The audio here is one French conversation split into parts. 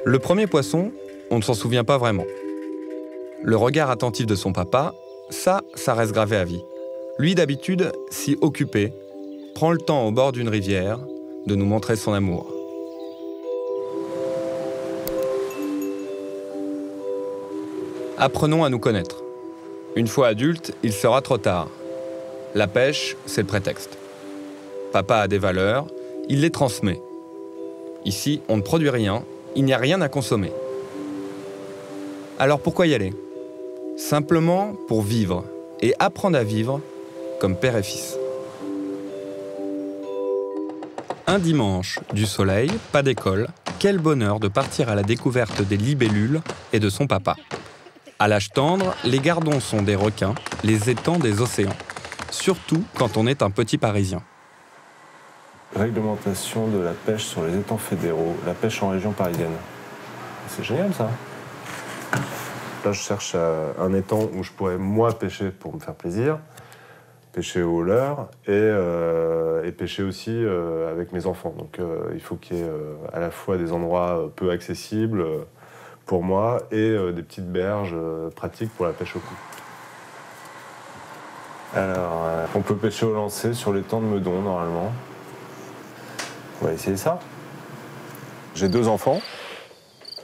Le premier poisson, on ne s'en souvient pas vraiment. Le regard attentif de son papa, ça reste gravé à vie. Lui, d'habitude, si occupé, prend le temps au bord d'une rivière de nous montrer son amour. Apprenons à nous connaître. Une fois adulte, il sera trop tard. La pêche, c'est le prétexte. Papa a des valeurs, il les transmet. Ici, on ne produit rien, il n'y a rien à consommer. Alors pourquoi y aller ? Simplement pour vivre et apprendre à vivre comme père et fils. Un dimanche, du soleil, pas d'école, quel bonheur de partir à la découverte des libellules et de son papa. À l'âge tendre, les gardons sont des requins, les étangs des océans. Surtout quand on est un petit Parisien. Réglementation de la pêche sur les étangs fédéraux, la pêche en région parisienne. C'est génial ça. Là je cherche un étang où je pourrais moi pêcher pour me faire plaisir, pêcher au leurre et pêcher aussi avec mes enfants. Donc il faut qu'il y ait à la fois des endroits peu accessibles pour moi et des petites berges pratiques pour la pêche au coup. Alors, on peut pêcher au lancer sur l'étang de Meudon normalement. On va essayer ça. J'ai 2 enfants.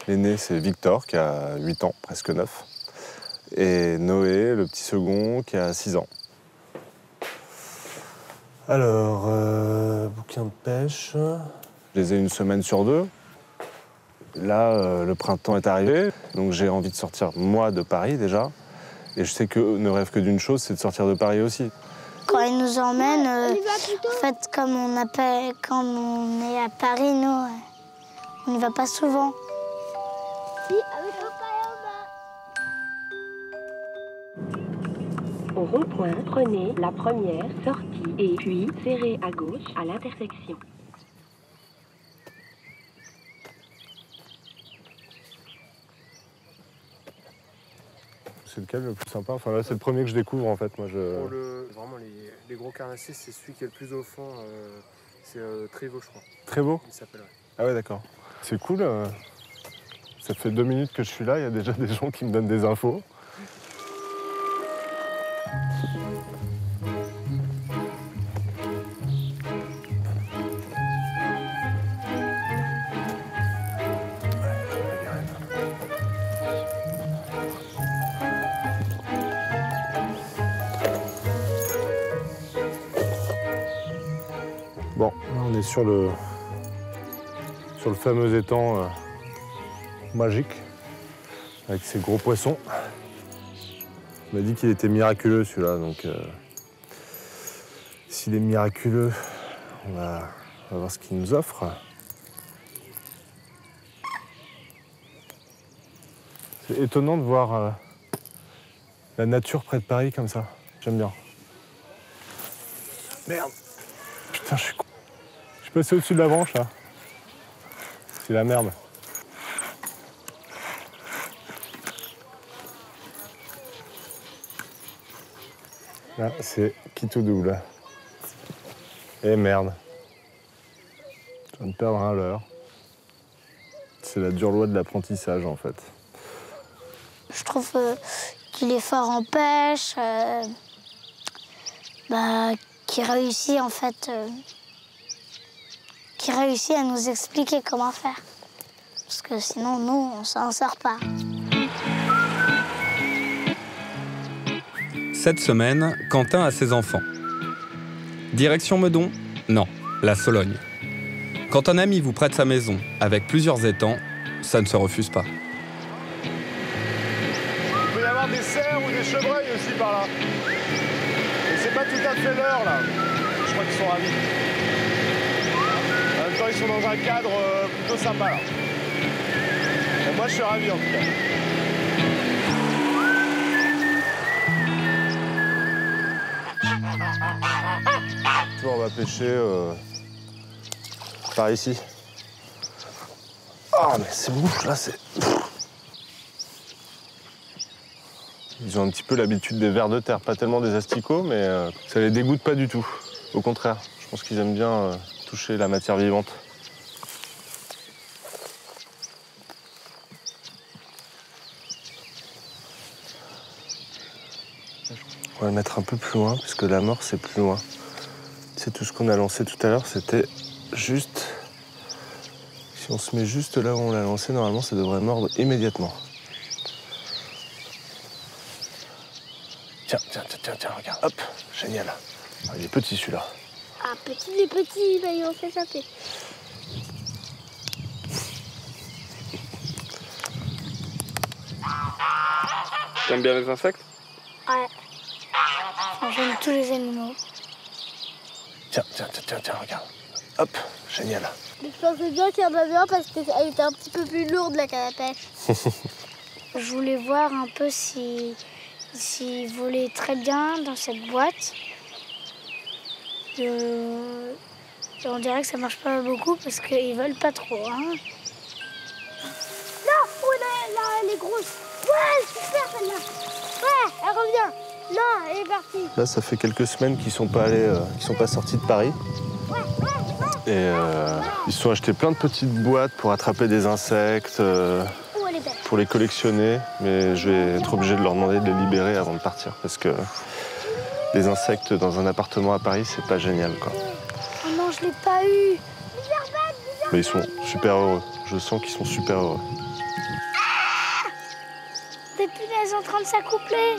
L'aîné, c'est Victor, qui a 8 ans, presque 9. Et Noé, le petit second, qui a 6 ans. Alors, bouquin de pêche. Je les ai une semaine sur 2. Là, le printemps est arrivé, donc j'ai envie de sortir, moi, de Paris déjà. Et je sais qu'eux ne rêvent que d'une chose, c'est de sortir de Paris aussi. Quand ils nous emmènent, en fait, comme on est à Paris, nous, on n'y va pas souvent. Au rond-point, prenez la première sortie et puis serrez à gauche à l'intersection. C'est lequel le plus sympa? Enfin là, c'est le premier que je découvre en fait. Moi, Vraiment, les gros carnassiers, c'est celui qui est le plus au fond. C'est Trévaux, je crois. Trévaux? Il s'appelle, ouais. Ah ouais, d'accord. C'est cool. Ça fait 2 minutes que je suis là, il y a déjà des gens qui me donnent des infos. Bon, là on est sur le fameux étang magique, avec ces gros poissons. On m'a dit qu'il était miraculeux celui-là, donc s'il est miraculeux, on va voir ce qu'il nous offre. C'est étonnant de voir la nature près de Paris comme ça, j'aime bien. Merde! Putain, je suis con. Je suis passé au-dessus de la branche, là. C'est la merde. Là, c'est qui tout double. Et merde. Je viens de perdre un leurre. C'est la dure loi de l'apprentissage, en fait. Je trouve qu'il est fort en pêche, qu'il réussit en fait, qu'il réussit à nous expliquer comment faire. Parce que sinon, nous, on s'en sort pas. Cette semaine, Quentin a ses enfants. Direction Meudon ? Non, la Sologne. Quand un ami vous prête sa maison avec plusieurs étangs, ça ne se refuse pas. Il peut y avoir des cerfs ou des chevreuils aussi par là. Mais c'est pas tout à fait l'heure là. Je crois qu'ils sont ravis. En même temps, ils sont dans un cadre plutôt sympa là. Et moi, je suis ravi en tout cas. On va pêcher par ici. Ah, mais c'est bouche là, c'est. Ils ont un petit peu l'habitude des vers de terre, pas tellement des asticots, mais ça les dégoûte pas du tout. Au contraire, je pense qu'ils aiment bien toucher la matière vivante. va le mettre un peu plus loin, puisque la mort, c'est plus loin. C'est tout ce qu'on a lancé tout à l'heure, c'était juste... Si on se met juste là où on l'a lancé, normalement, ça devrait mordre immédiatement. Tiens, regarde, hop, génial. Ah, il est petit celui-là. Ah, petit, il est petit, bah, il en fait taper. T'aimes bien les insectes? Ouais. J'aime tous les animaux. Tiens, regarde. Hop, génial. Mais je pensais bien qu'il y en avait un parce qu'elle était un petit peu plus lourde, la canne à pêche. Je voulais voir un peu s'il volait très bien dans cette boîte. On dirait que ça marche pas beaucoup parce qu'ils volent pas trop. Hein. Non, oh là, elle est grosse. Ouais, super celle-là. Ouais, elle revient. Non, elle est partie. Là, ça fait quelques semaines qu'ils sont pas sortis de Paris. Et ils se sont achetés plein de petites boîtes pour attraper des insectes, pour les collectionner. Mais je vais être obligé de leur demander de les libérer avant de partir. Parce que les insectes dans un appartement à Paris, c'est pas génial, quoi. Oh non, je l'ai pas eu. Mais ils sont super heureux. Je sens qu'ils sont super heureux. Des punaises en train de s'accoupler.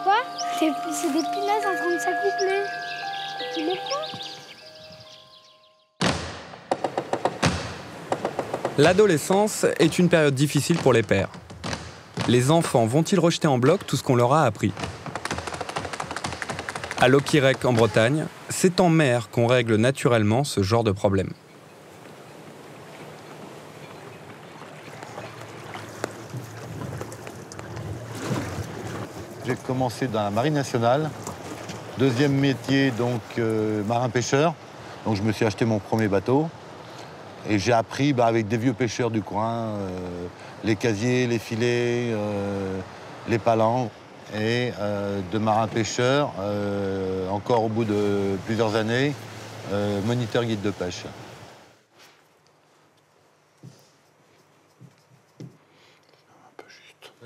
Quoi? C'est des punaises en train de s'accoupler. Tu les prends? L'adolescence est une période difficile pour les pères. Les enfants vont-ils rejeter en bloc tout ce qu'on leur a appris? À Loquirec, en Bretagne, c'est en mer qu'on règle naturellement ce genre de problème. J'ai commencé dans la marine nationale. Deuxième métier, donc marin-pêcheur. Donc je me suis acheté mon premier bateau. Et j'ai appris avec des vieux pêcheurs du coin, les casiers, les filets, les palangres. Et de marin-pêcheur, encore au bout de plusieurs années, moniteur guide de pêche.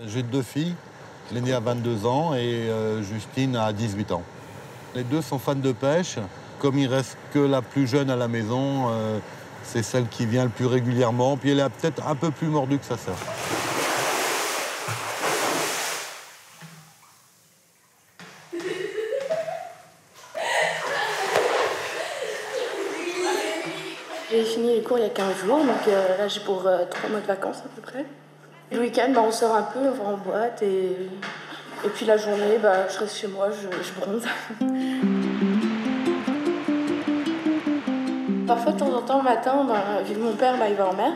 J'ai 2 filles. L'aînée a 22 ans et Justine a 18 ans. Les deux sont fans de pêche. Comme il reste que la plus jeune à la maison, c'est celle qui vient le plus régulièrement. Puis elle est peut-être un peu plus mordue que sa sœur. J'ai fini les cours il y a 15 jours, donc là j'ai pour 3 mois de vacances à peu près. Le week-end, on sort un peu, on va en boîte et puis la journée, je reste chez moi, je bronze. Parfois, de temps en temps, le matin, vu que mon père il va en mer,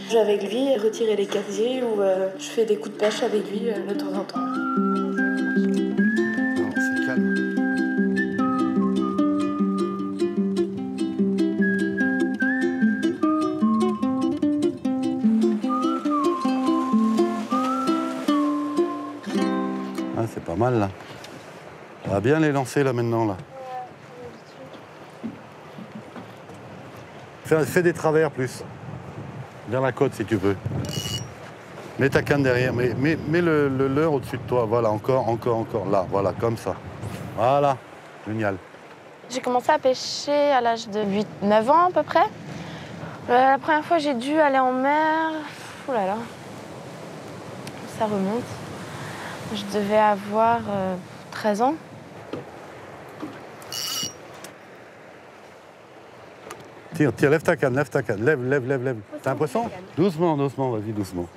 je vais avec lui retirer les casiers ou je fais des coups de pêche avec lui de temps en temps. C'est calme. Ah, c'est pas mal là. On va bien les lancer là maintenant là. Fais des travers plus. Vers la côte si tu veux. Mets ta canne derrière, mets le leurre au-dessus de toi. Voilà, encore. Là, voilà, comme ça. Voilà, génial. J'ai commencé à pêcher à l'âge de 8-9 ans à peu près. La première fois, j'ai dû aller en mer. Ouh là là. Ça remonte. Je devais avoir 13 ans. Tiens, lève ta canne. Lève. T'as l'impression? Doucement, vas-y, doucement.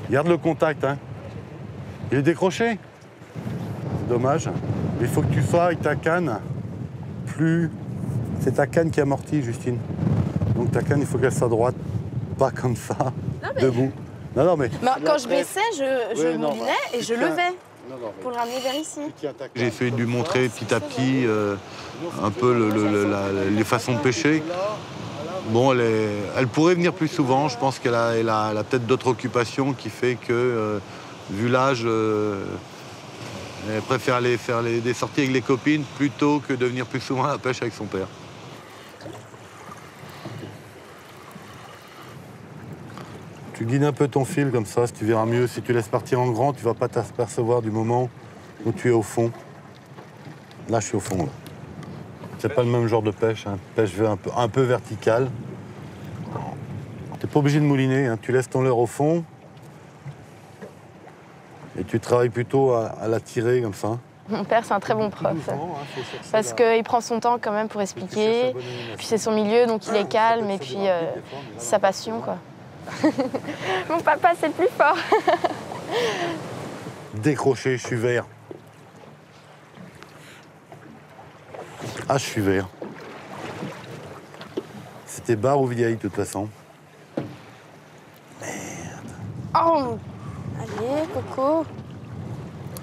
Garde le contact, hein. Il est décroché? C'est dommage. Il faut que tu sois avec ta canne plus... C'est ta canne qui amortit, Justine. Donc ta canne, il faut qu'elle soit droite, pas comme ça, debout. Non, mais... Quand je baissais, je moulinais et je levais pour le ramener vers ici. J'ai essayé de lui montrer petit à petit un peu les façons de pêcher. Bon, elle pourrait venir plus souvent. Je pense qu'elle a peut-être d'autres occupations qui fait que, vu l'âge, elle préfère aller faire des sorties avec les copines plutôt que de venir plus souvent à la pêche avec son père. Tu guides un peu ton fil comme ça, si tu verras mieux. Si tu laisses partir en grand, tu vas pas t'apercevoir du moment Où tu es au fond. Là, je suis au fond. Là. C'est pas le même genre de pêche, hein. Pêche un peu verticale. T'es pas obligé de mouliner, hein. Tu laisses ton leurre au fond et tu travailles plutôt à la tirer comme ça. Mon père, c'est un très bon prof. Parce qu'il prend son temps quand même pour expliquer. Puis c'est son milieu, donc il est calme. Et puis c'est sa passion, quoi. Mon papa, c'est le plus fort. Décroché, je suis vert. Ah, je suis vert. C'était barre ou vieille, de toute façon. Oh! Allez, Coco.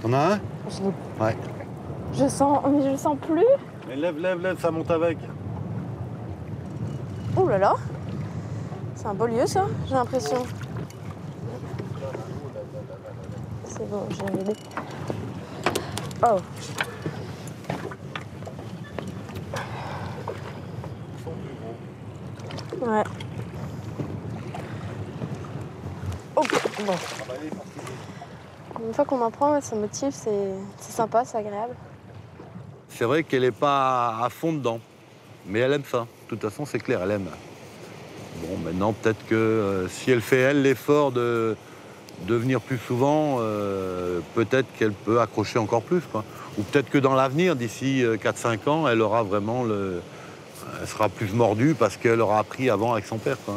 T'en as un? Ouais. Je sens, mais je le sens plus. Mais lève, ça monte avec. Oh là là. C'est un beau lieu, ça, j'ai l'impression. C'est bon, j'ai l'idée. Oh. Ouais. Ok, bon. Une fois qu'on en prend, ça motive, c'est sympa, c'est agréable. C'est vrai qu'elle n'est pas à fond dedans, mais elle aime ça. De toute façon, c'est clair, elle aime. Bon, maintenant, peut-être que si elle fait, elle, l'effort de venir plus souvent, peut-être qu'elle peut accrocher encore plus, quoi. Ou peut-être que dans l'avenir, d'ici 4-5 ans, elle aura vraiment elle sera plus mordue parce qu'elle aura appris avant avec son père, quoi.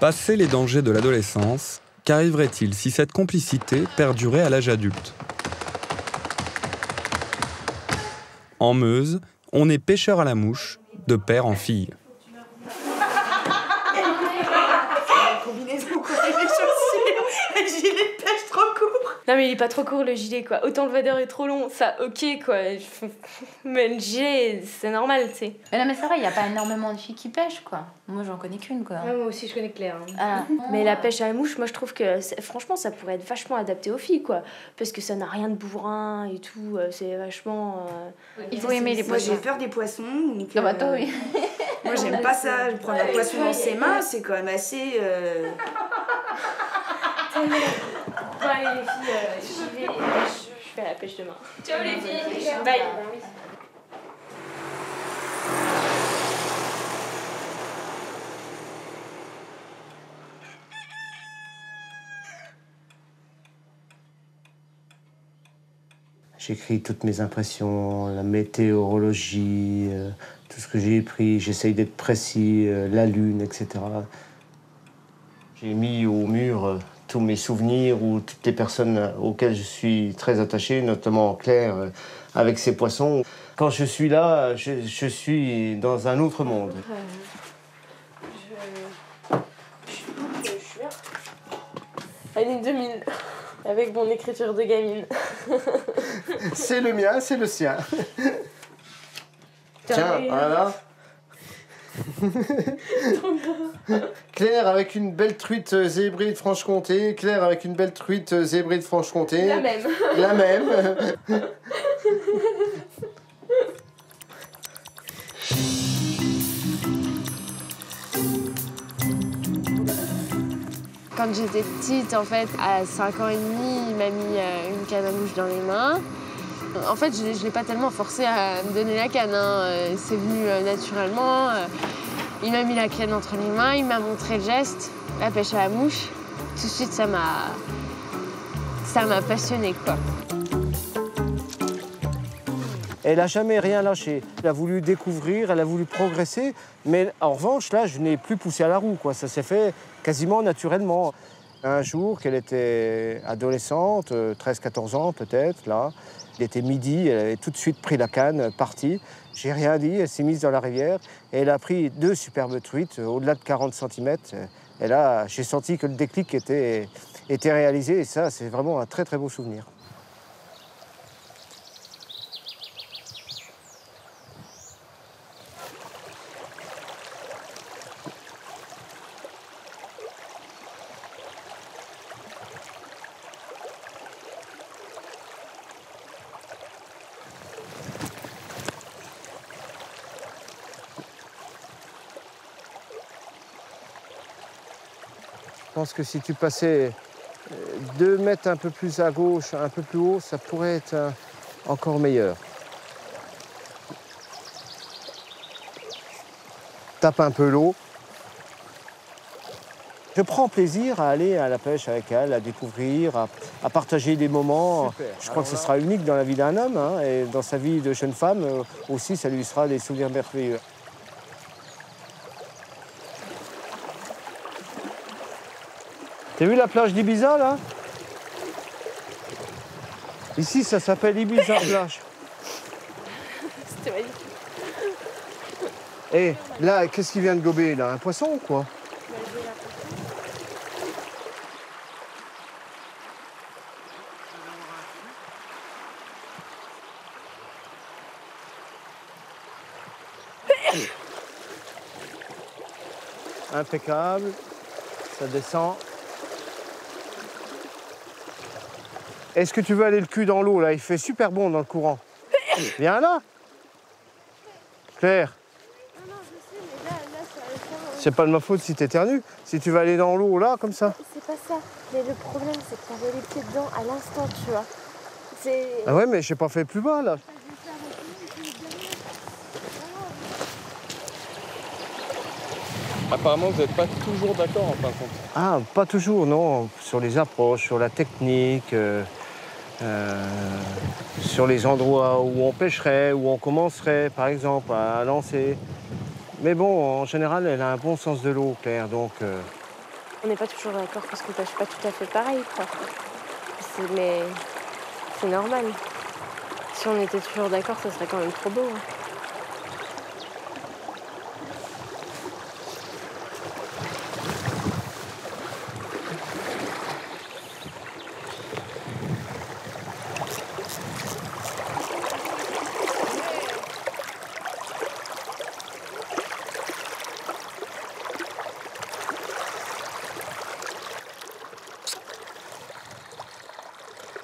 Passé les dangers de l'adolescence, qu'arriverait-il si cette complicité perdurait à l'âge adulte? En Meuse, on est pêcheur à la mouche, de père en fille. Non mais il est pas trop court le gilet quoi, autant le vadeur est trop long, ça ok quoi, mais le gilet c'est normal tu sais. Mais non mais c'est vrai, il y a pas énormément de filles qui pêchent quoi, moi j'en connais qu'une quoi. Ouais, moi aussi je connais Claire. Hein. Mais la pêche à la mouche, moi je trouve que franchement ça pourrait être vachement adapté aux filles quoi, parce que ça n'a rien de bourrin et tout, c'est vachement... Il faut aimer les poissons. Moi j'ai peur des poissons, donc... Le bateau oui. Moi j'aime pas ça, je prends un poisson dans ses mains, c'est quand même assez... Bon allez les filles, j'y vais, je fais la pêche demain. Ciao les filles. Bye. J'écris toutes mes impressions, la météorologie, tout ce que j'ai pris, j'essaye d'être précis, la lune, etc. J'ai mis au mur tous mes souvenirs ou toutes les personnes auxquelles je suis très attaché, notamment Claire, avec ses poissons. Quand je suis là, je suis dans un autre monde. Je suis là. Année 2000, avec mon écriture de gamine. C'est le mien, c'est le sien. Tiens, voilà. Claire avec une belle truite zébrée de Franche-Comté, Claire avec une belle truite zébrée de Franche-Comté. La même. La même. Quand j'étais petite, en fait, à 5 ans et demi, il m'a mis une canne à mouche dans les mains. En fait, je ne l'ai pas tellement forcé à me donner la canne, hein. C'est venu naturellement. Il m'a mis la canne entre les mains, il m'a montré le geste, la pêche à la mouche. Tout de suite, ça m'a passionnée, quoi. Elle n'a jamais rien lâché. Elle a voulu découvrir, elle a voulu progresser. Mais en revanche, là, je n'ai plus poussé à la roue, quoi. Ça s'est fait quasiment naturellement. Un jour qu'elle était adolescente, 13-14 ans peut-être, là, il était midi, elle avait tout de suite pris la canne, partie. J'ai rien dit, elle s'est mise dans la rivière et elle a pris 2 superbes truites, au-delà de 40 cm. Et là, j'ai senti que le déclic était réalisé et ça, c'est vraiment un très très beau souvenir. pense que si tu passais 2 mètres un peu plus à gauche, un peu plus haut, ça pourrait être encore meilleur. Tape un peu l'eau. Je prends plaisir à aller à la pêche avec elle, à découvrir, à partager des moments. Super. Je crois que ce sera unique dans la vie d'un homme, hein, et dans sa vie de jeune femme aussi, ça lui sera des souvenirs merveilleux. T'as vu la plage d'Ibiza, là? Ici, ça s'appelle Ibiza plage. C'était magnifique. Et là, qu'est-ce qui vient de gober, là? Un poisson ou quoi? Impeccable, ça descend. Est-ce que tu veux aller le cul dans l'eau là? Il fait super bon dans le courant. Viens là. Claire. Non, je sais, mais là, ça va faire... C'est pas de ma faute si t'éternues. Si tu vas aller dans l'eau là, comme ça. C'est pas ça. Mais le problème, c'est que t'avais les pieds dedans à l'instant, tu vois. Ah ouais, mais j'ai pas fait plus bas là. Apparemment, vous n'êtes pas toujours d'accord en fin de compte. Ah, pas toujours, non. Sur les approches, sur la technique, sur les endroits où on pêcherait, où on commencerait, par exemple, à lancer. Mais bon, en général, elle a un bon sens de l'eau, Claire, donc... On n'est pas toujours d'accord parce qu'on pêche pas tout à fait pareil, quoi. Mais c'est normal. Si on était toujours d'accord, ça serait quand même trop beau. Hein.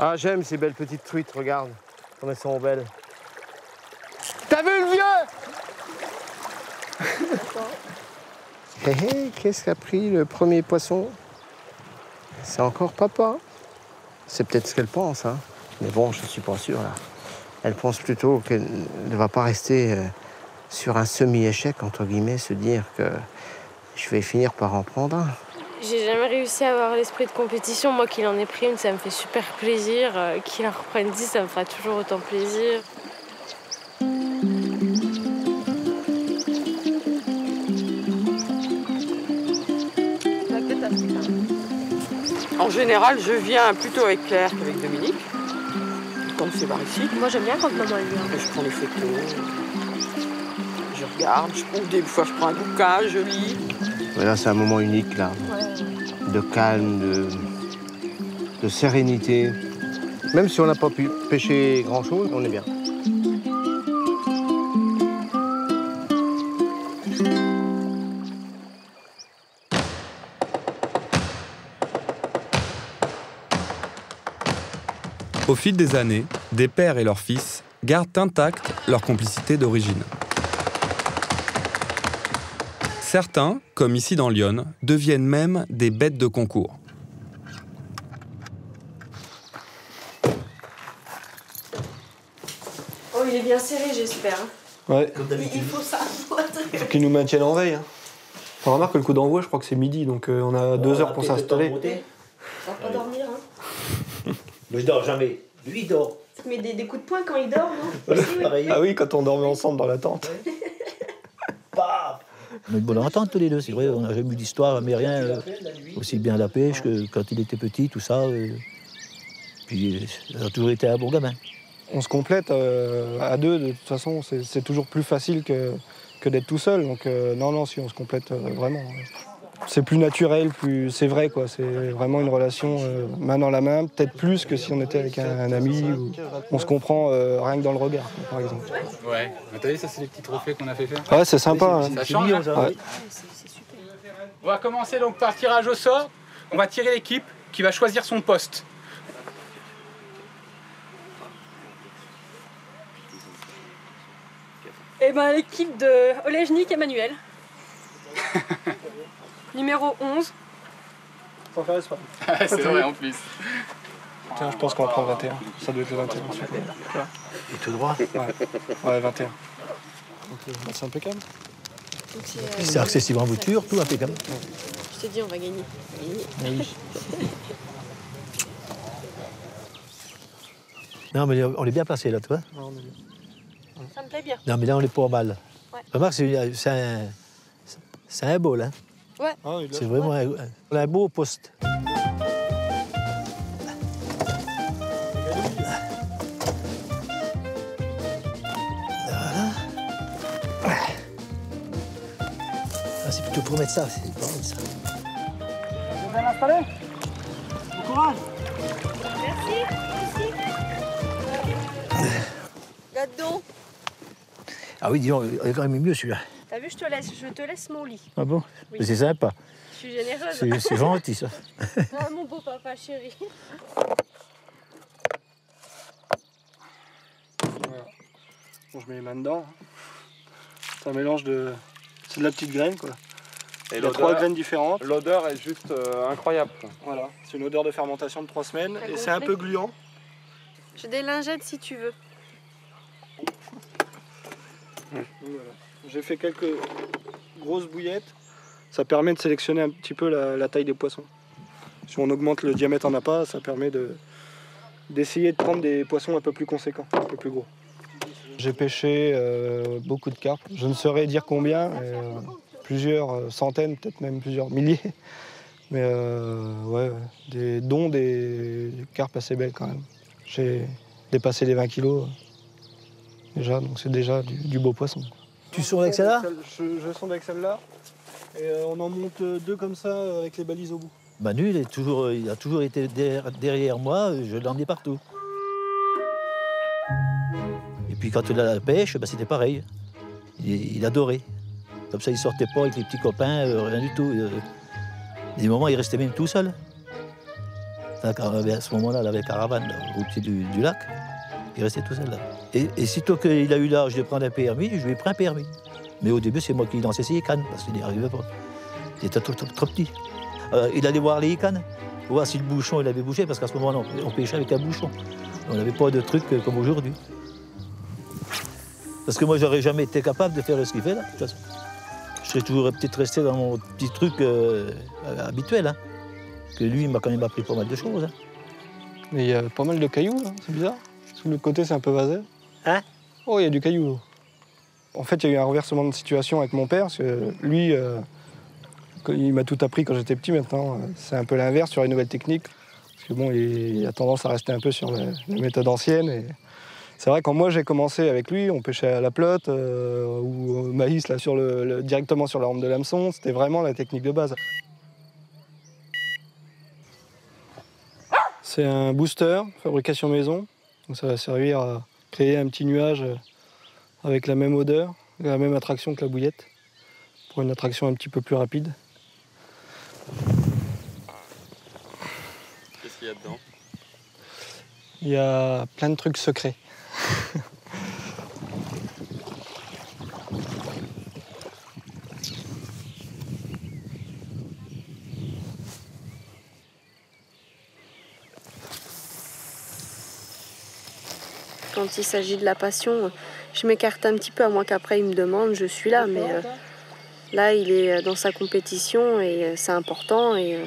Ah, j'aime ces belles petites truites, regarde, comme elles sont belles. T'as vu le vieux? Hé hé, qu'est-ce qu'a pris le premier poisson? C'est encore papa. C'est peut-être ce qu'elle pense, hein. Mais bon, je suis pas sûr, là. Elle pense plutôt qu'elle ne va pas rester sur un semi-échec, entre guillemets, se dire que je vais finir par en prendre un. J'ai jamais réussi à avoir l'esprit de compétition. Moi, qu'il en ait pris une, ça me fait super plaisir. Qu'il en reprenne 10, ça me fera toujours autant plaisir. En général, je viens plutôt avec Claire qu'avec Dominique, quand c'est par ici. Moi, j'aime bien quand maman elle vient. Je prends les photos, je regarde, des fois je prends un bouquin, je lis. Là, c'est un moment unique, là. De calme, de sérénité. Même si on n'a pas pu pêcher grand-chose, on est bien. Au fil des années, des pères et leurs fils gardent intacte leur complicité d'origine. Certains, comme ici dans l'Yonne, deviennent même des bêtes de concours. Oh, il est bien serré, j'espère. Ouais. Il faut ça. Il faut qu'ils nous maintiennent en veille. Hein. On remarque que le coup d'envoi, je crois que c'est midi, donc on a 2 heures pour s'installer. On va pas dormir, hein. Je dors jamais. Lui, il dort. Tu mets des coups de poing quand il dort, non? Ah oui, quand on dormait ensemble dans la tente. On a une bonne entente tous les deux, c'est vrai, on n'a jamais eu d'histoire, mais rien, aussi bien la pêche que quand il était petit, tout ça. Puis ça a toujours été un bon gamin. On se complète à deux, de toute façon, c'est toujours plus facile que d'être tout seul. Donc non, si on se complète vraiment. C'est plus naturel, c'est vrai, quoi. C'est vraiment une relation main dans la main, peut-être plus que si on était avec un ami. On se comprend rien que dans le regard, par exemple. Ouais, t'as vu, ça c'est les petits trophées qu'on a fait faire. Ouais, c'est sympa. Ça change, hein. Ouais. On va commencer donc par tirage au sort. On va tirer l'équipe qui va choisir son poste. Eh ben, l'équipe de Olejnik Emmanuel. Numéro 11. Faut faire exprès. C'est vrai en plus. Tiens, je pense qu'on va prendre 21. Ça doit être le 21. Et tout droit? Ouais, 21. Donc, c'est impeccable. C'est accessible en voiture, tout impeccable. Je te dis, on va gagner. Oui. Non, mais on est bien placé là, tu vois. Ça me plaît bien. Non, mais là, on est pas mal. Ouais. Remarque, c'est un bol, hein. Ouais. C'est vraiment un beau poste. Ah, c'est plutôt pour mettre ça, c'est pas mal ça. Vous êtes bien installé? Bon courage. Merci. Là-dedans. Ah oui, disons, il est quand même mieux celui-là. T'as vu, je te laisse mon lit. Ah bon? Oui. C'est sympa. Je suis généreuse. C'est gentil, ça. Ah, mon beau papa chéri. Voilà. Bon, je mets les mains dedans. C'est un mélange de... C'est de la petite graine, quoi. Et il y a 3 graines différentes. L'odeur est juste incroyable. Voilà, c'est une odeur de fermentation de 3 semaines et c'est un peu gluant. J'ai des lingettes si tu veux. Voilà. J'ai fait quelques grosses bouillettes. Ça permet de sélectionner un petit peu la taille des poissons. Si on augmente le diamètre en appât, ça permet d'essayer de prendre des poissons un peu plus conséquents, un peu plus gros. J'ai pêché beaucoup de carpes. Je ne saurais dire combien, plusieurs centaines, peut-être même plusieurs milliers. Mais ouais, dont des carpes assez belles quand même. J'ai dépassé les 20 kilos déjà, donc c'est déjà du beau poisson. Tu sondes avec celle-là? Je sonde avec celle-là. Et on en monte 2 comme ça avec les balises au bout. Manu, il a toujours été derrière moi, je l'emmenais partout. Et puis quand il a la pêche, bah, c'était pareil. Il adorait. Comme ça, il sortait pas avec les petits copains, rien du tout. Des moments, il restait même tout seul. À ce moment-là, il avait caravane là, au pied du lac. Il restait tout seul là. Et sitôt qu'il a eu l'âge de prendre un permis, je lui ai pris un permis. Mais au début, c'est moi qui lançais ses cannes, parce qu'il n'y arrivait pas. Il était trop petit. Il allait voir les cannes, pour voir si le bouchon il avait bougé, parce qu'à ce moment-là, on pêchait avec un bouchon. On n'avait pas de truc comme aujourd'hui. Parce que moi, j'aurais jamais été capable de faire ce qu'il fait là, de toute façon. Je serais toujours peut-être resté dans mon petit truc habituel. Hein. Que lui, il m'a quand même appris pas mal de choses. Hein. Mais il y a pas mal de cailloux, là, c'est bizarre. Sur le côté, c'est un peu vaseux. Hein? Oh, il y a du caillou. En fait, il y a eu un renversement de situation avec mon père, parce que lui, il m'a tout appris quand j'étais petit. Maintenant, c'est un peu l'inverse sur les nouvelles techniques. Parce que bon, il a tendance à rester un peu sur la méthode ancienne. Et c'est vrai, quand moi j'ai commencé avec lui, on pêchait à la pelote ou au maïs là, directement sur la rampe de l'hameçon. C'était vraiment la technique de base. C'est un booster, fabrication maison. Donc ça va servir à créer un petit nuage avec la même odeur, la même attraction que la bouillette, pour une attraction un petit peu plus rapide. Qu'est-ce qu'il y a dedans? Il y a plein de trucs secrets. Quand il s'agit de la passion, je m'écarte un petit peu, à moins qu'après il me demande, je suis là. Mais là, il est dans sa compétition et c'est important et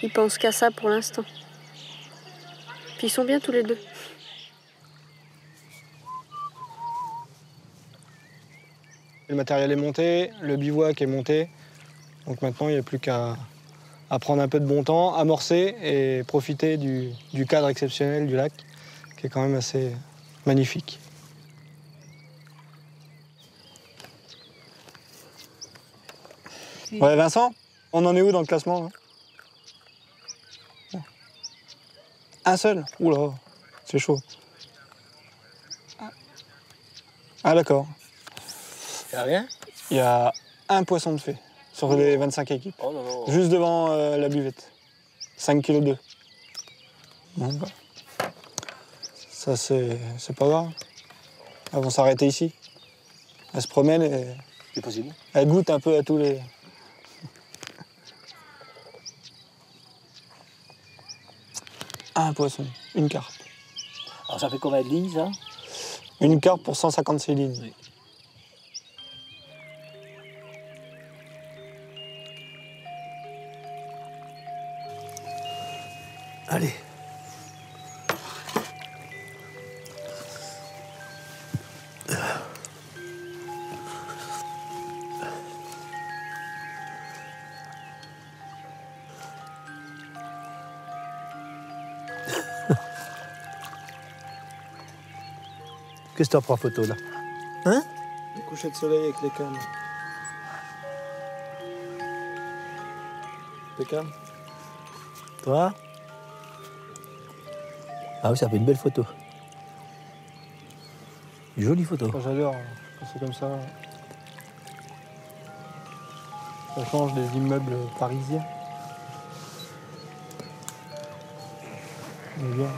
il pense qu'à ça pour l'instant. Puis ils sont bien tous les deux. Le matériel est monté, le bivouac est monté. Donc maintenant, il n'y a plus qu'à prendre un peu de bon temps, amorcer et profiter du cadre exceptionnel du lac, qui est quand même assez magnifique. Ouais, Vincent, on en est où dans le classement là? Un seul? Oula, c'est chaud. Ah d'accord. Il n'y a rien? Il y a un poisson de fait sur les 25 équipes. Oh non, non. Juste devant la buvette. 5,2 kg. Bon, bah. Ça, c'est pas grave. Elles vont s'arrêter ici. Elles se promènent et... C'est possible. Elles goûtent un peu à tous les... Un poisson, une carpe. Alors ça fait combien de lignes, ça? Une carpe pour 156 lignes. Oui. Allez. Qu'est-ce que tu en prends photo là? Hein? Le coucher de soleil avec les cannes. Les cannes. Toi? Ah oui, ça fait une belle photo. Une jolie photo. J'adore, quand c'est comme ça. Ça change des immeubles parisiens. On est bien.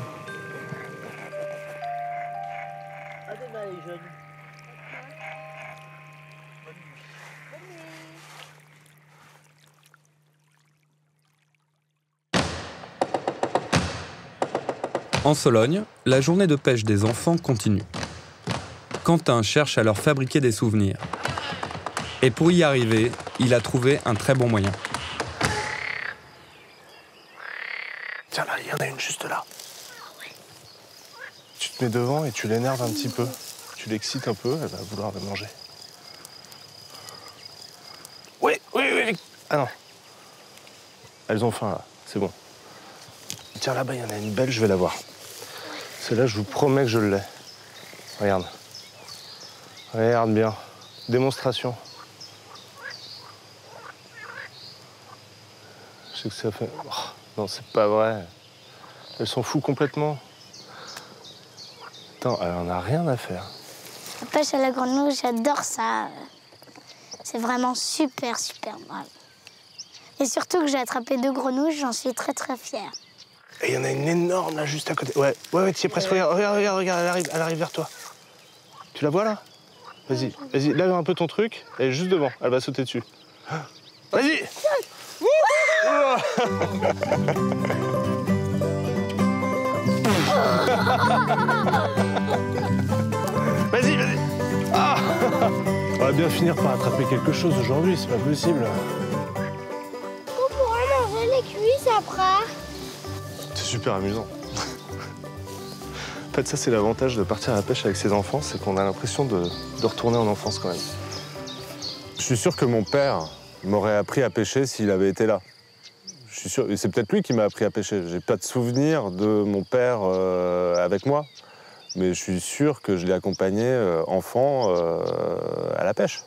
En Sologne, la journée de pêche des enfants continue. Quentin cherche à leur fabriquer des souvenirs. Et pour y arriver, il a trouvé un très bon moyen. Tiens là, il y en a une juste là. Tu te mets devant et tu l'énerves un petit peu. Tu l'excites un peu, elle va vouloir le manger. Oui. Ah non. Elles ont faim là, c'est bon. Tiens là-bas, il y en a une belle, je vais la voir. Celle-là, je vous promets que je l'ai. Regarde. Regarde bien. Démonstration. Je sais que ça fait... Oh, non, c'est pas vrai. Elles s'en foutent complètement. Attends, elle en a rien à faire. La pêche à la grenouille, j'adore ça. C'est vraiment super mal. Et surtout que j'ai attrapé 2 grenouilles, j'en suis très fière. Et il y en a une énorme là, juste à côté. Ouais, tu y es presque. Regarde, elle arrive vers toi. Tu la vois là? Vas-y, lève un peu ton truc, elle est juste devant, elle va sauter dessus. Vas-y! Vas-y! Ah! On va bien finir par attraper quelque chose aujourd'hui, c'est pas possible. On pourra manger les cuisses après. C'est super amusant. En fait, ça, c'est l'avantage de partir à la pêche avec ses enfants, c'est qu'on a l'impression de retourner en enfance quand même. Je suis sûr que mon père m'aurait appris à pêcher s'il avait été là. Je suis sûr, et c'est peut-être lui qui m'a appris à pêcher. J'ai pas de souvenir de mon père avec moi, mais je suis sûr que je l'ai accompagné enfant à la pêche.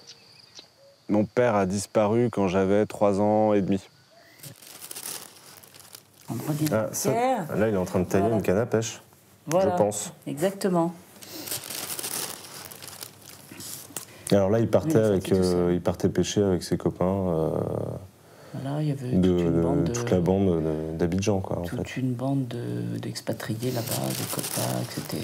Mon père a disparu quand j'avais 3 ans et demi. Là, il est en train de tailler une canne à pêche, voilà, je pense. Exactement. Et alors là, il partait pêcher avec ses copains. Voilà, il y avait toute la bande d'Abidjan, quoi. Toute une bande d'expatriés là-bas, de copains, c'était...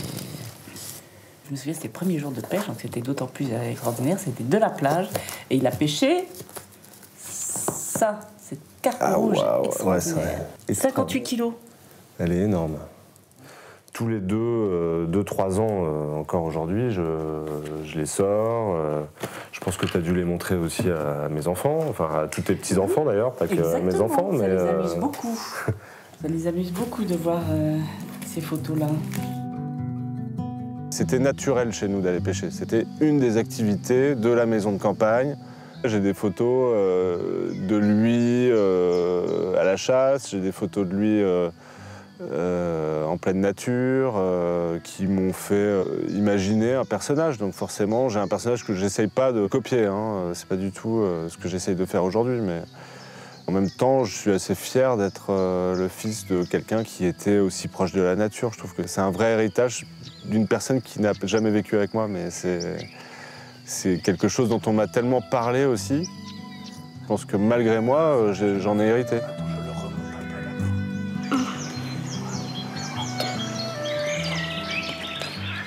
Je me souviens, c'était le premier jour de pêche, donc c'était d'autant plus extraordinaire. C'était de la plage, et il a pêché ça, cette carpe rouge extraordinaire. Ouais, 58 kilos. Elle est énorme. Tous les 2-3 ans, encore aujourd'hui, je les sors. Je pense que tu as dû les montrer aussi à mes enfants, enfin à tous tes petits-enfants d'ailleurs, pas que à mes enfants. Ça les amuse beaucoup. Ça les amuse beaucoup de voir ces photos-là. C'était naturel chez nous d'aller pêcher. C'était une des activités de la maison de campagne. J'ai des photos de lui à la chasse, j'ai des photos de lui en pleine nature, qui m'ont fait imaginer un personnage. Donc forcément, j'ai un personnage que j'essaye pas de copier. Hein. C'est pas du tout ce que j'essaye de faire aujourd'hui. Mais en même temps, je suis assez fier d'être le fils de quelqu'un qui était aussi proche de la nature. Je trouve que c'est un vrai héritage d'une personne qui n'a jamais vécu avec moi, mais c'est quelque chose dont on m'a tellement parlé aussi. Je pense que malgré moi, j'en ai hérité.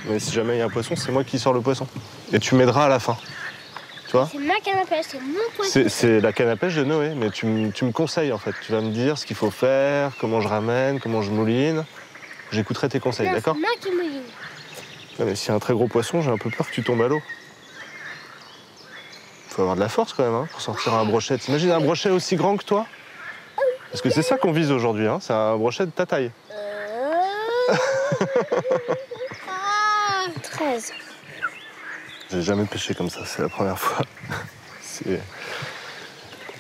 Mais si jamais il y a un poisson, c'est moi qui sors le poisson. Et tu m'aideras à la fin. Tu vois ? C'est ma canne à pêche, c'est mon poisson. C'est la canne à pêche de Noé, mais tu me conseilles en fait. Tu vas me dire ce qu'il faut faire, comment je ramène, comment je mouline. J'écouterai tes conseils, d'accord? C'est moi qui me dit. Ouais, mais s'il y a un très gros poisson, j'ai un peu peur que tu tombes à l'eau. Faut avoir de la force quand même hein, pour sortir un brochet. T'imagines un brochet aussi grand que toi? Parce que c'est ça qu'on vise aujourd'hui, hein, c'est un brochet de ta taille. 13. J'ai jamais pêché comme ça, c'est la première fois.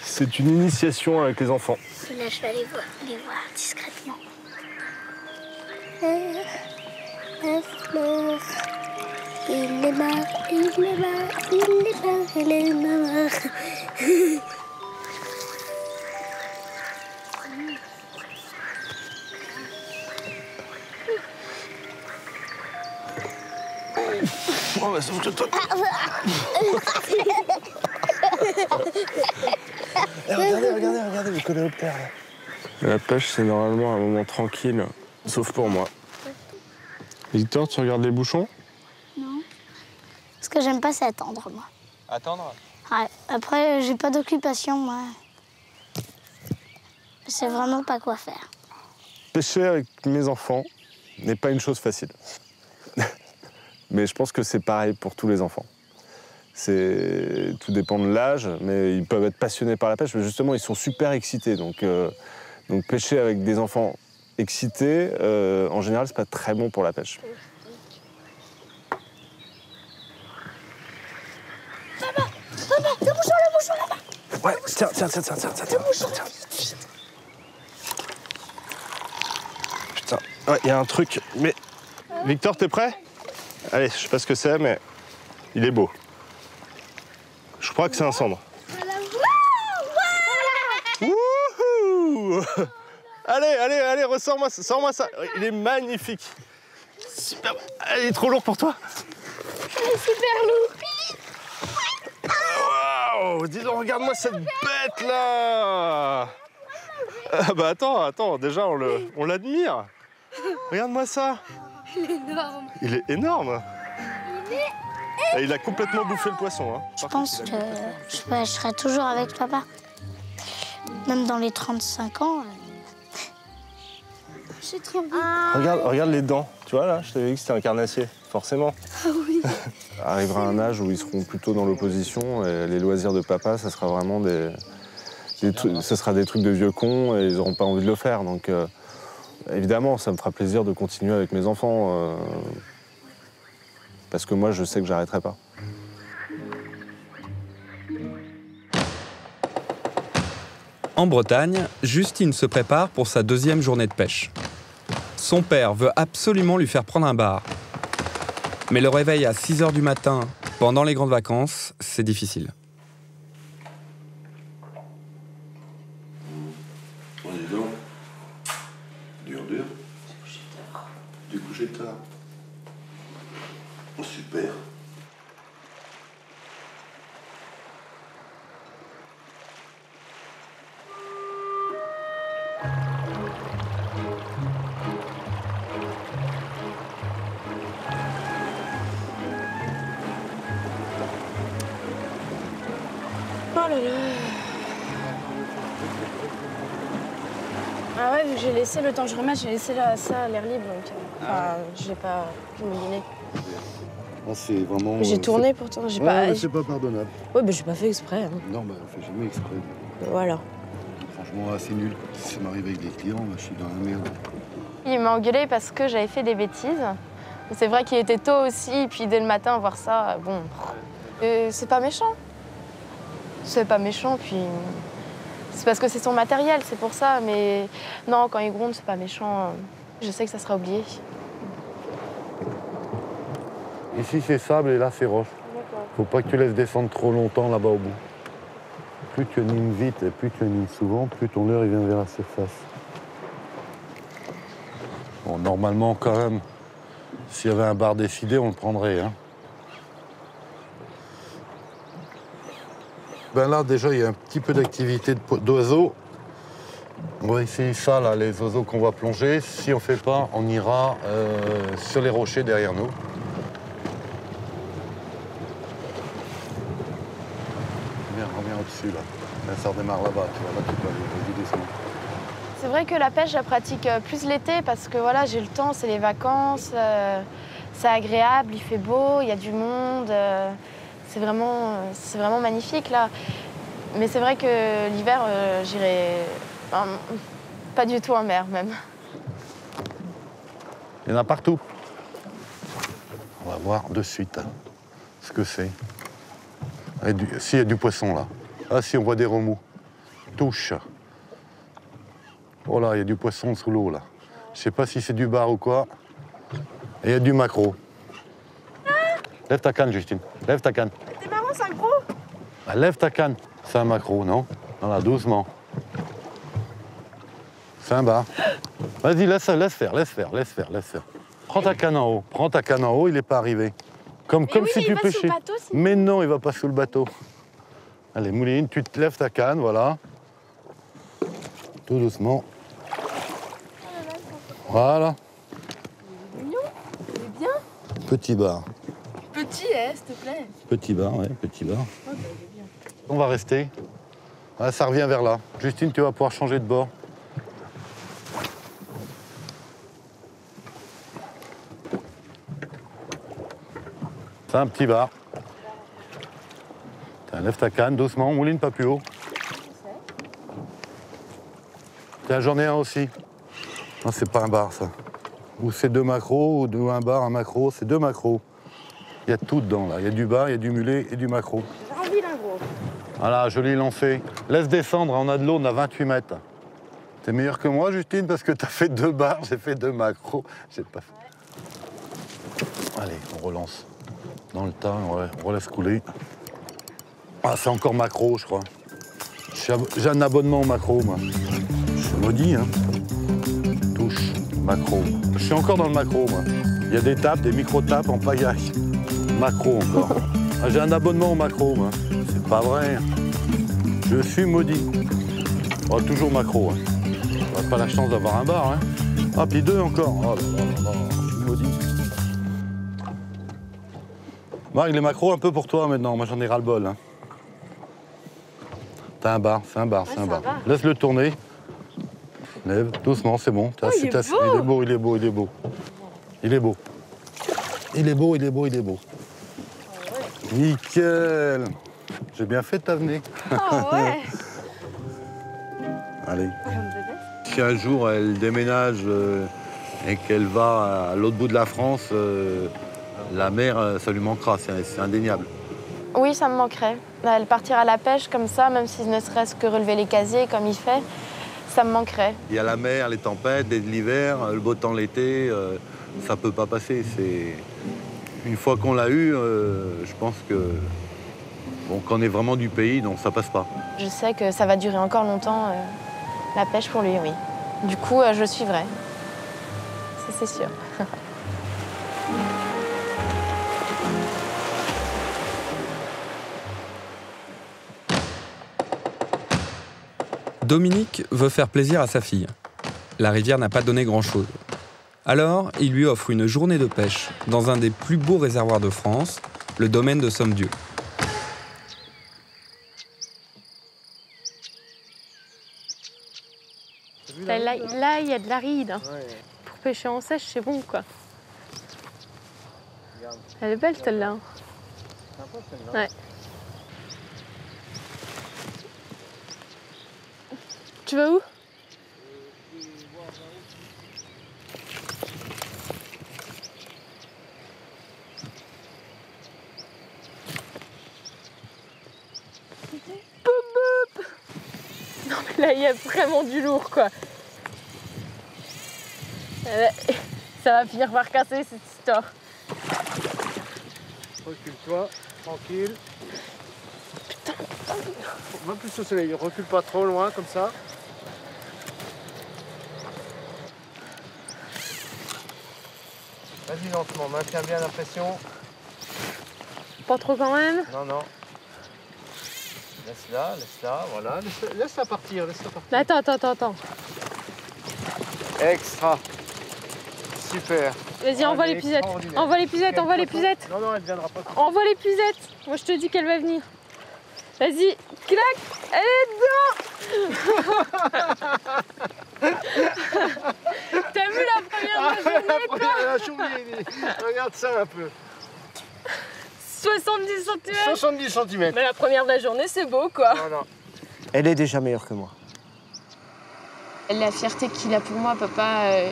C'est une initiation avec les enfants. Et là, je vais aller voir discrètement. La fleur, il est marre, il est marre, il est marre, il est marre. Oh, bah, sauve-toi. Regardez, les coléoptères. La pêche, c'est normalement un moment tranquille, sauf pour moi. Victor, tu regardes les bouchons? Non. Ce que j'aime pas, c'est attendre, moi. Attendre? Ouais. Après, j'ai pas d'occupation, moi. Je sais vraiment pas quoi faire. Pêcher avec mes enfants n'est pas une chose facile. Mais je pense que c'est pareil pour tous les enfants. Tout dépend de l'âge, mais ils peuvent être passionnés par la pêche, mais justement, ils sont super excités. Donc pêcher avec des enfants excités, en général, c'est pas très bon pour la pêche. Papa, le bouchon là-bas. Ouais, tiens. Putain, ouais, il y a un truc. Mais Victor, t'es prêt? Allez, je sais pas ce que c'est, mais il est beau. Je crois que c'est un cendre. Wouhou! Allez, ressors-moi ça. Il est magnifique. Super. Il est trop lourd pour toi. Super lourd. Waouh! Dis donc, regarde-moi cette bête là. Ah bah attends, déjà on l'admire. Regarde-moi ça. Il est énorme. Il est énorme. Et il a complètement bouffé le poisson. Hein. Je pense que je serai toujours avec papa. Même dans les 35 ans. J'ai trop envie. Regarde les dents. Tu vois là, je t'avais dit que c'était un carnassier, forcément. Ah oui. Arrivera un âge où ils seront plutôt dans l'opposition et les loisirs de papa, ça sera vraiment ce sera des trucs de vieux cons et ils n'auront pas envie de le faire. Donc évidemment, ça me fera plaisir de continuer avec mes enfants. Parce que moi, je sais que j'arrêterai pas. En Bretagne, Justine se prépare pour sa deuxième journée de pêche. Son père veut absolument lui faire prendre un bar. Mais le réveil à 6h du matin, pendant les grandes vacances, c'est difficile. On est donc. Dur. Du coucher tard. Oh, super. Oh là là. Ah ouais, vu que j'ai laissé le temps que je remette, j'ai laissé ça à l'air libre, donc j'ai pas pu me donner. C'est vraiment. J'ai tourné pourtant, j'ai pas. C'est pas pardonnable. Ouais, mais j'ai pas fait exprès. Hein. Non, bah, on fait jamais exprès. Voilà. Franchement, assez nul. Si ça m'arrive avec des clients, je suis dans la merde. Il m'a engueulé parce que j'avais fait des bêtises. C'est vrai qu'il était tôt aussi, puis dès le matin, voir ça, bon. C'est pas méchant. C'est pas méchant, puis. C'est parce que c'est son matériel, c'est pour ça, mais non, quand il gronde, c'est pas méchant. Je sais que ça sera oublié. Ici, c'est sable et là, c'est roche. Faut pas que tu laisses descendre trop longtemps là-bas au bout. Plus tu animes vite et plus tu animes souvent, plus ton leurre il vient vers la surface. Bon, normalement, quand même, s'il y avait un bar décidé, on le prendrait. Hein. Ben là, déjà, il y a un petit peu d'activité d'oiseaux. On va essayer ça, là, les oiseaux qu'on va plonger. Si on ne fait pas, on ira sur les rochers derrière nous. Reviens au-dessus, là. Ça redémarre là-bas, tu vois, là, tu peux aller doucement. C'est vrai que la pêche, je la pratique plus l'été parce que voilà, j'ai le temps, c'est les vacances, c'est agréable, il fait beau, il y a du monde, c'est vraiment magnifique là. Mais c'est vrai que l'hiver, j'irai pas du tout en mer même. Il y en a partout. On va voir de suite ce que c'est. Si, il y a du poisson là. Ah si, on voit des remous. Touche. Oh là, il y a du poisson sous l'eau là. Je sais pas si c'est du bar ou quoi. Et il y a du maquereau. Lève ta canne, Justine. Lève ta canne. T'es marrant, c'est un gros. Ah, lève ta canne. C'est un maquereau, non? Voilà, doucement. C'est un bar. Vas-y, laisse faire. Prends ta canne en haut. Il n'est pas arrivé. Comme si tu pêchais. Mais non, il va pas sous le bateau. Allez, Mouline, tu te lèves ta canne, voilà. Tout doucement. Voilà. Il est mignon, il est bien. Petit bar. Petit, s'il te plaît. Petit bar, ouais, petit bar. On va rester. Ah, ça revient vers là. Justine, tu vas pouvoir changer de bord. C'est un petit bar. Lève ta canne, doucement, Mouline, pas plus haut. Tiens, j'en ai un aussi. Non, c'est pas un bar, ça. Ou c'est deux maquereaux, ou un bar, un maquereau, c'est deux maquereaux. Il y a tout dedans, là. Il y a du bar, il y a du mulet et du maquereau. J'ai envie d'un gros. Voilà, joli lancé. Laisse descendre, on a de l'eau, on a 28 mètres. T'es meilleur que moi, Justine, parce que t'as fait deux bars, j'ai fait deux maquereaux. J'ai pas fait. Allez, on relance. Dans le tas, on relaisse couler. Ah, c'est encore maquereau, je crois. J'ai un abonnement au maquereau, moi. Je suis maudit, hein. Touche, maquereau. Je suis encore dans le maquereau, moi. Il y a des tapes, des micro-tapes en paillasse. Maquereau encore. Ah, j'ai un abonnement au maquereau, moi. C'est pas vrai. Je suis maudit. Oh, toujours maquereau, hein. On n'a pas la chance d'avoir un bar, hein. Ah, puis deux encore. Oh là là là, je suis maudit. Marc, les maquereaux, un peu pour toi maintenant. Moi, j'en ai ras-le-bol, hein. T'as un bar, c'est un bar. Laisse-le tourner. Lève, doucement, c'est bon. Il est beau. Nickel. J'ai bien fait de t'amener. Ah ouais. Allez. Si un jour elle déménage et qu'elle va à l'autre bout de la France, la mer, ça lui manquera, c'est indéniable. Oui, ça me manquerait. Elle partir à la pêche comme ça, même si ne serait-ce que relever les casiers comme il fait, ça me manquerait. Il y a la mer, les tempêtes, l'hiver, le beau temps l'été, ça peut pas passer. Une fois qu'on l'a eu, je pense qu'on est vraiment du pays, donc ça passe pas. Je sais que ça va durer encore longtemps, la pêche pour lui, oui. Du coup, je suivrai. Ça, c'est sûr. Dominique veut faire plaisir à sa fille. La rivière n'a pas donné grand-chose. Alors, il lui offre une journée de pêche dans un des plus beaux réservoirs de France, le domaine de Somdieu. Là, il y a de l'aride. Hein. Ouais. Pour pêcher en sèche, c'est bon, quoi. Elle est belle, celle-là. Sympa, celle-là. Ouais. Tu vas où? Non mais là il y a vraiment du lourd quoi. Ça va finir par casser cette histoire. Recule-toi, tranquille. Putain. Va plus au soleil, recule pas trop loin comme ça. Vas-y lentement, maintiens bien la pression. Pas trop quand même? Non. Laisse-la, voilà. Laisse-la partir, Mais attends. Extra. Super. Vas-y, envoie l'épuisette. Envoie l'épuisette. Non, elle viendra pas. Envoie l'épuisette. Moi, je te dis qu'elle va venir. Vas-y, clac. Elle est dedans. T'as vu la première de la journée, quoi? La journée, regarde ça un peu. 70 cm. 70 cm. Mais la première de la journée, c'est beau, quoi. Non, non. Elle est déjà meilleure que moi. La fierté qu'il a pour moi, papa,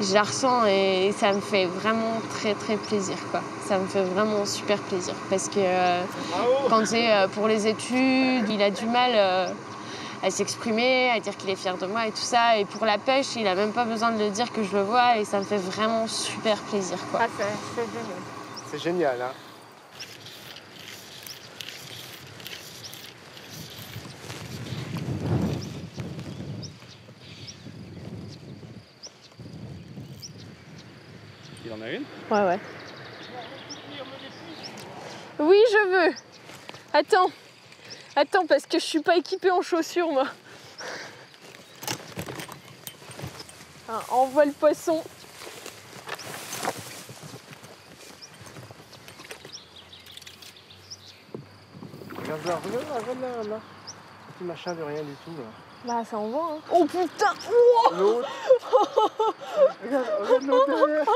je la ressens et ça me fait vraiment très très plaisir, quoi. Ça me fait vraiment super plaisir parce que quand c'est pour les études, il a du mal à s'exprimer, à dire qu'il est fier de moi et tout ça. Et pour la pêche, il a même pas besoin de le dire que je le vois et ça me fait vraiment super plaisir, quoi. Ah, c'est génial. C'est génial, hein. Il en a une? Ouais, ouais. Oui, je veux. Attends. Attends, parce que je suis pas équipée en chaussures, moi. Ah, envoie le poisson. Regarde là, regarde là. Petit machin de rien du tout, là. Bah, ça envoie, hein. Oh putain! Wow. L'autre. Regarde l'autre derrière.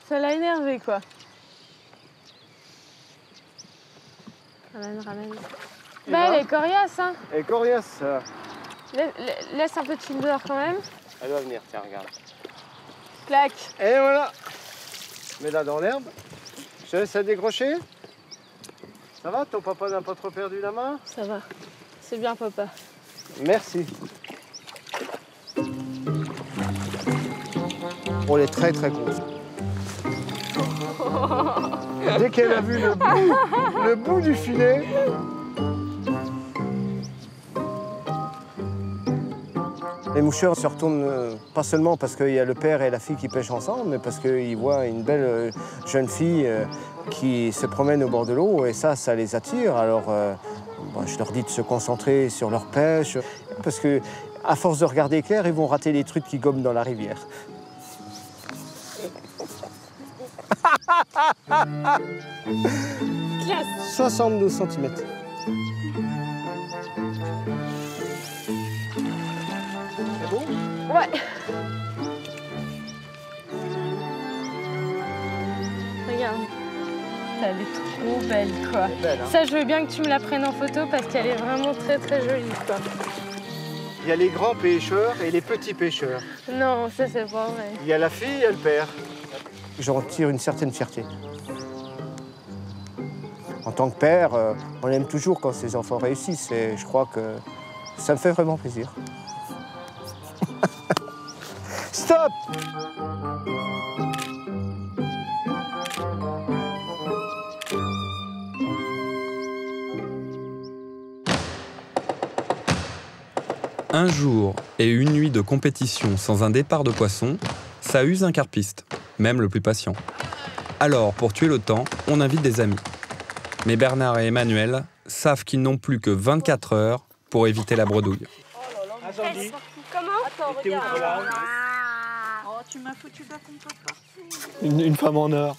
Ça l'a énervé, quoi. Ramène. Bah, elle est coriace, hein. Elle est coriace, ça. Laisse un peu de fil dehors, quand même. Elle va venir, tiens, regarde. Clac. Et voilà. Mets-la dans l'herbe. Je te laisse la décrocher. Ça va? Ton papa n'a pas trop perdu la main? Ça va. C'est bien, papa. Merci. On est très très grosse. Dès qu'elle a vu le bout du filet, les moucheurs se retournent pas seulement parce qu'il y a le père et la fille qui pêchent ensemble, mais parce qu'ils voient une belle jeune fille qui se promène au bord de l'eau et ça les attire. Alors je leur dis de se concentrer sur leur pêche parce que à force de regarder clair, ils vont rater les trucs qui gomment dans la rivière. 72 cm. C'est bon? Ouais. Regarde. Elle est trop belle, quoi. Belle, hein. Ça, je veux bien que tu me la prennes en photo parce qu'elle est vraiment très très jolie, quoi. Il y a les grands pêcheurs et les petits pêcheurs. Non, ça c'est pas vrai. Il y a la fille et le père. J'en tire une certaine fierté. En tant que père, on aime toujours quand ses enfants réussissent et je crois que ça me fait vraiment plaisir. Stop! Un jour et une nuit de compétition sans un départ de poisson, ça use un carpiste, même le plus patient. Alors, pour tuer le temps, on invite des amis. Mais Bernard et Emmanuel savent qu'ils n'ont plus que 24 heures pour éviter la bredouille. Comment? Attends, regarde. Oh, tu m'as foutu pas ton papa. Une femme en or.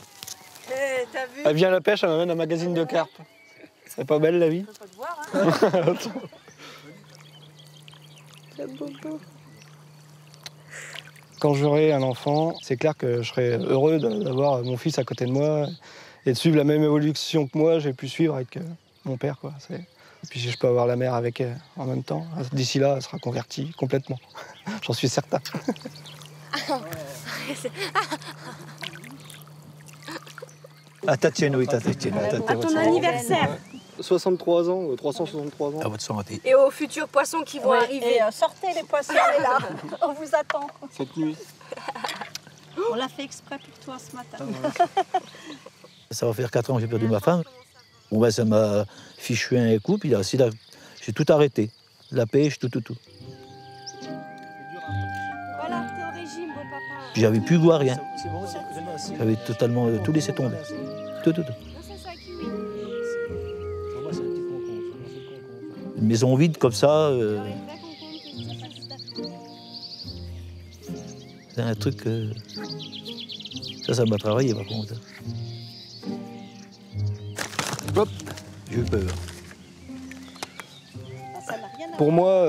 Eh, t'as vu? Elle vient à la pêche, elle m'amène un magazine de cartes. C'est pas belle la vie? Je peux te voir, hein? Quand j'aurai un enfant, c'est clair que je serai heureux d'avoir mon fils à côté de moi et de suivre la même évolution que moi, j'ai pu suivre avec mon père, quoi. Et puis si je peux avoir la mère avec elle en même temps, d'ici là, elle sera convertie complètement. J'en suis certain. À ta tienne, oui, ta tienne. À ton anniversaire. 63 ans, 363 ans. À votre santé. Et aux futurs poissons qui vont arriver. Et sortez les poissons, là. On vous attend. Cette nuit. On l'a fait exprès pour toi ce matin. Ça va faire 4 ans que j'ai perdu ma femme. Bon, ben, ça m'a fichu un coup, puis là, j'ai tout arrêté. La pêche, tout. Voilà, t'es au régime, beau papa. Puis j'avais plus goût à rien. J'avais totalement tout laissé tomber. Tout. Une maison vide comme ça, c'est un truc... Ça m'a travaillé par contre. Hop. J'ai eu peur. Pour moi,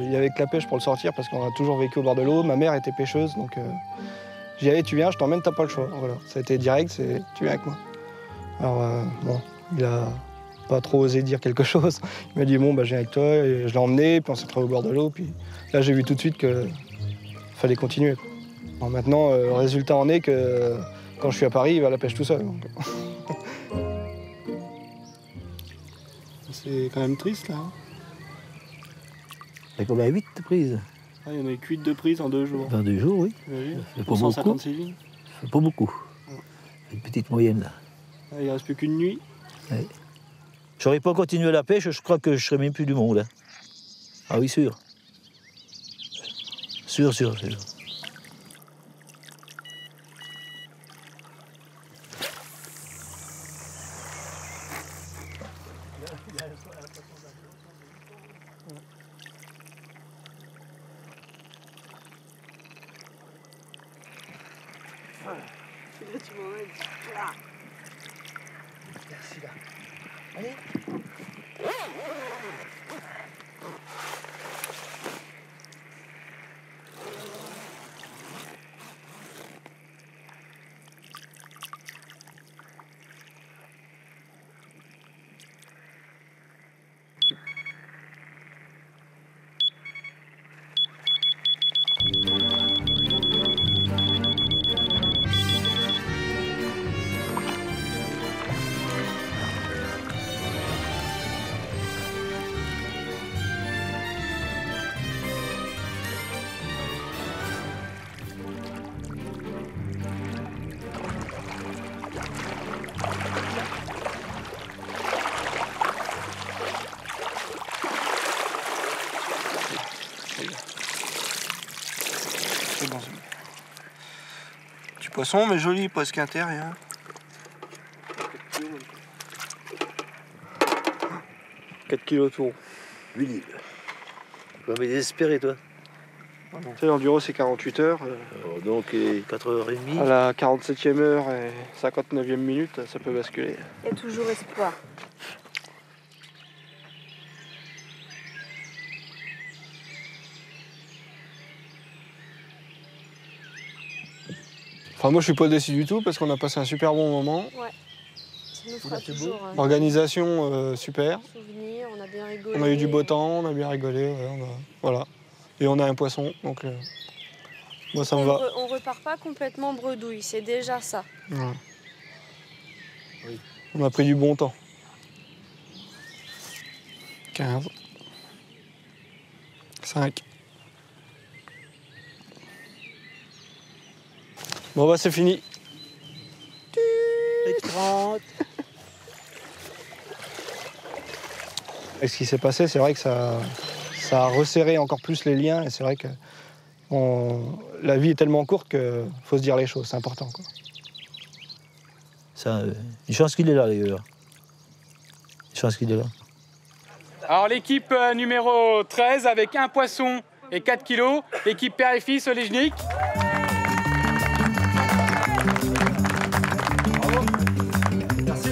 il y avait que la pêche pour le sortir parce qu'on a toujours vécu au bord de l'eau. Ma mère était pêcheuse, donc j'y allais, tu viens, je t'emmène, t'as pas le choix. Voilà. Ça a été direct, c'est tu viens avec moi. Alors bon, il a pas trop osé dire quelque chose. Il m'a dit bon, bah, je viens avec toi, et je l'ai emmené, puis on s'est retrouvé au bord de l'eau. Puis là, j'ai vu tout de suite qu'il fallait continuer. Bon, maintenant, le résultat en est que quand je suis à Paris, il va à la pêche tout seul. Donc. C'est quand même triste là. C'est combien 8 prises? Il y en a eu 8 de prises en 2 jours. En 2 jours, oui. C'est pas beaucoup. 156 lignes. C'est pas beaucoup. C'est une petite moyenne là. Il ne reste plus qu'une nuit. Oui. J'aurais pas continué la pêche, je crois que je serais même plus du monde. Hein. Ah oui, sûr. Sûr. Merci là. Allez. C'est bon, c'est bon. Petit poisson, mais joli, presque intérieur. 4 kilos tout. 8 livres. Tu vas me désespérer, toi. Tu sais, l'enduro, c'est 48 heures. Donc, 4h30. À la 47e heure et 59e minute, ça peut basculer. Il y a toujours espoir. Enfin, moi, je suis pas déçu du tout parce qu'on a passé un super bon moment. Ouais. Ça nous fera toujours. Organisation super. Souvenir, on a bien rigolé. On a eu du beau temps, on a bien rigolé. Voilà. Et on a un poisson, donc moi, ça me va. On repart pas complètement bredouille, c'est déjà ça. Ouais. Oui. On a pris du bon temps. 15. 5. Bon bah c'est fini. 30. Et ce qui s'est passé, c'est vrai que ça a resserré encore plus les liens. Et c'est vrai que la vie est tellement courte qu'il faut se dire les choses, c'est important, quoi. Ça, une chance qu'il est là, d'ailleurs. Une chance qu'il est là. Alors l'équipe numéro 13 avec un poisson et 4 kilos. L'équipe père et fils Olejnik. Merci.